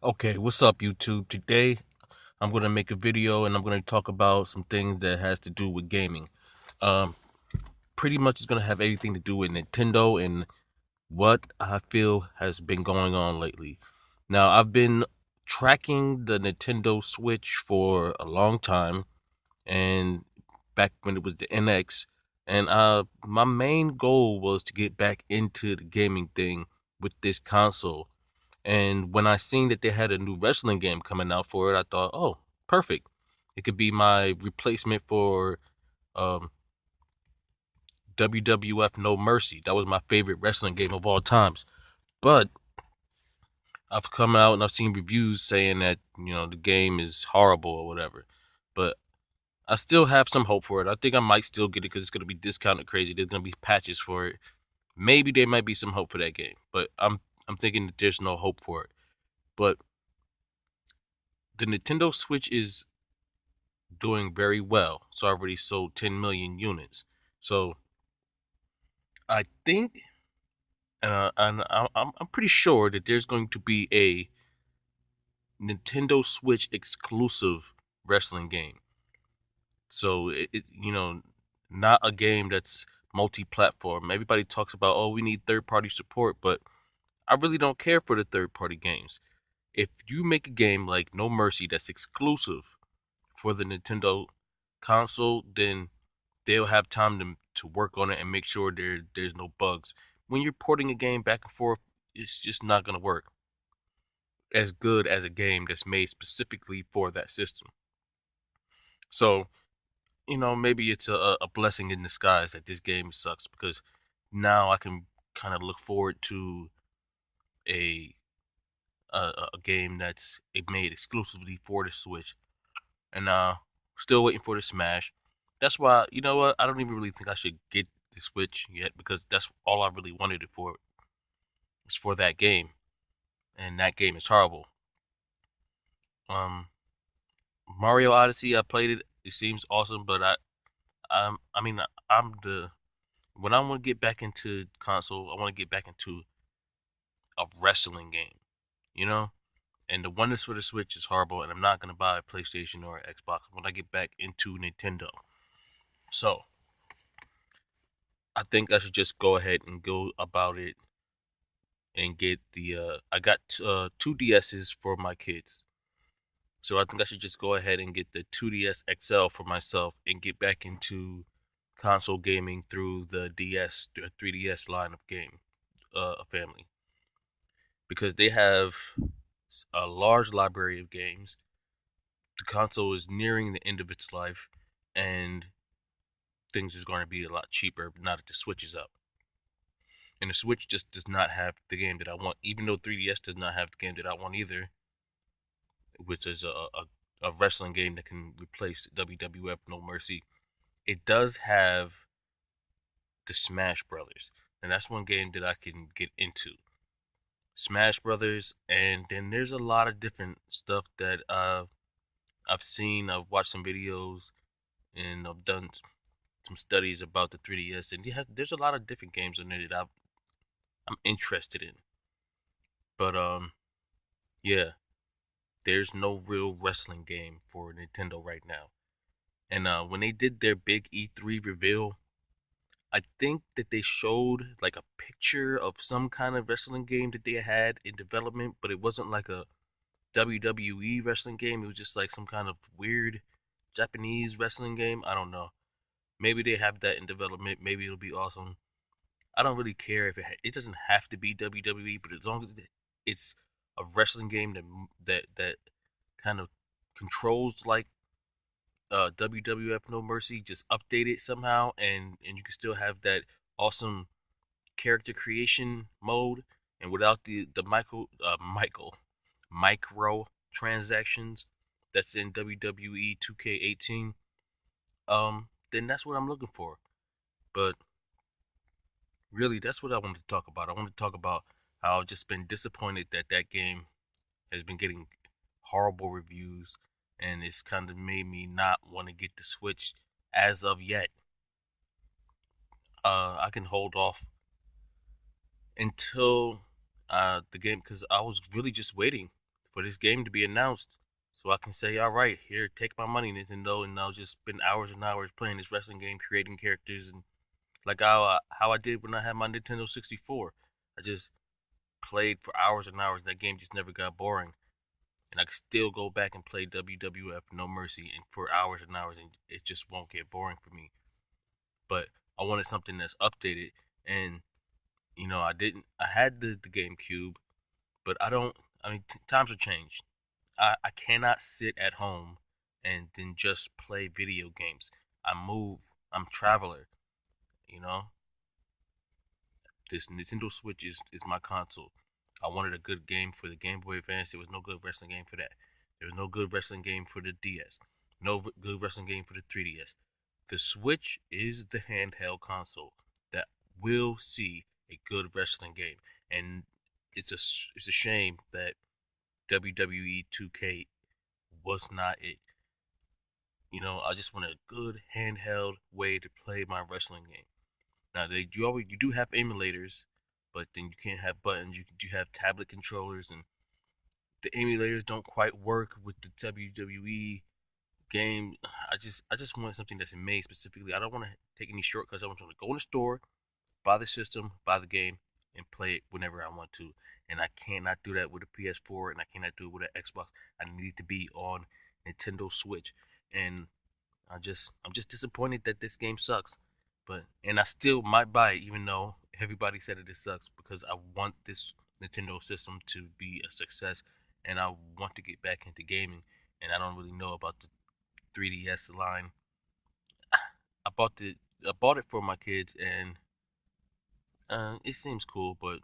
Okay, what's up, YouTube? Today, I'm gonna make a video and I'm gonna talk about some things that has to do with gaming. Um, Pretty much it's gonna have everything to do with Nintendo and what I feel has been going on lately. Now, I've been tracking the Nintendo Switch for a long time, and back when it was the NX, and my main goal was to get back into the gaming thing with this console. And when I seen that they had a new wrestling game coming out for it, I thought, oh, perfect. It could be my replacement for um, WWF No Mercy. That was my favorite wrestling game of all times. But I've come out and I've seen reviews saying that, the game is horrible or whatever. But I still have some hope for it. I think I might still get it because it's going to be discounted crazy. There's going to be patches for it. Maybe there might be some hope for that game. But I'm thinking that there's no hope for it. But the Nintendo Switch is doing very well. It's already sold 10 million units. So I think, I'm pretty sure that there's going to be a Nintendo Switch exclusive wrestling game. So not a game that's multi-platform. Everybody talks about, oh, we need third-party support, but I really don't care for the third-party games. If you make a game like No Mercy that's exclusive for the Nintendo console, then they'll have time to work on it and make sure there's no bugs. When you're porting a game back and forth, it's just not gonna work as good as a game that's made specifically for that system. So, maybe it's a blessing in disguise that this game sucks because now I can kind of look forward to a a game that's made exclusively for the Switch, and still waiting for the Smash. That's why, you know what, I don't even really think I should get the Switch yet because that's all I really wanted it for. It's for that game, and that game is horrible. Um, Mario Odyssey, I played it. It seems awesome, but I mean, I'm the when I want to get back into console, I want to get back into a wrestling game, you know. And the one that's for the Switch is horrible, and I'm not gonna buy a PlayStation or an Xbox when I get back into Nintendo. So I think I should just go ahead and go about it and get the. I got two DSs for my kids. So I think I should just go ahead and get the 2DS XL for myself and get back into console gaming through the DS, the 3DS line of game, family, because they have a large library of games. The console is nearing the end of its life, and things is going to be a lot cheaper now that the Switch is up. And the Switch just does not have the game that I want, even though 3DS does not have the game that I want either, which is a wrestling game that can replace WWF No Mercy. It does have the Smash Brothers, and that's one game that I can get into. Smash Brothers, and then there's a lot of different stuff that I've seen. I've watched some videos, and I've done some studies about the 3DS, and there's a lot of different games in there that I'm interested in. But yeah, there's no real wrestling game for Nintendo right now. And when they did their big E3 reveal, I think that they showed like a picture of some kind of wrestling game that they had in development, but it wasn't like a WWE wrestling game. It was just like some kind of weird Japanese wrestling game. I don't know. Maybe they have that in development. Maybe it'll be awesome. I don't really care if it doesn't have to be WWE, but as long as it's a wrestling game that kind of controls like WWF No Mercy, just update it somehow, and you can still have that awesome character creation mode, and without the micro transactions that's in WWE 2K18. Then that's what I'm looking for. But really, that's what I wanted to talk about. I want to talk about how I've just been disappointed that that game has been getting horrible reviews, and it's kind of made me not want to get the Switch as of yet. I can hold off until the game because I was really just waiting for this game to be announced, so I can say, all right, here, take my money, Nintendo, and I'll just spend hours and hours playing this wrestling game, creating characters, and like how I did when I had my Nintendo 64. I just played for hours and hours. That game just never got boring, and I could still go back and play WWF No Mercy and for hours and hours, and it just won't get boring for me. But I wanted something that's updated, and I didn't. I had the GameCube, but I don't. I mean, times have changed. I cannot sit at home and then just play video games. I move. I'm a traveler. You know, this Nintendo Switch is my console. I wanted a good game for the Game Boy Advance. There was no good wrestling game for that. There was no good wrestling game for the DS. No good wrestling game for the 3DS. The Switch is the handheld console that will see a good wrestling game, and it's a shame that WWE 2K was not it. I just want a good handheld way to play my wrestling game. Now you do have emulators, but then you can't have buttons. You have tablet controllers, and the emulators don't quite work with the WWE game. I just want something that's made specifically. I don't want to take any shortcuts. I want to go in the store, buy the system, buy the game, and play it whenever I want to. And I cannot do that with a PS4, and I cannot do it with an Xbox. I need to be on Nintendo Switch, and I'm just disappointed that this game sucks. And I still might buy it, even though everybody said it sucks, because I want this Nintendo system to be a success, and I want to get back into gaming. And I don't really know about the 3DS line. I bought it for my kids, and it seems cool, but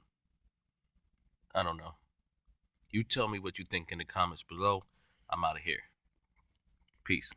I don't know. You tell me what you think in the comments below. I'm out of here. Peace.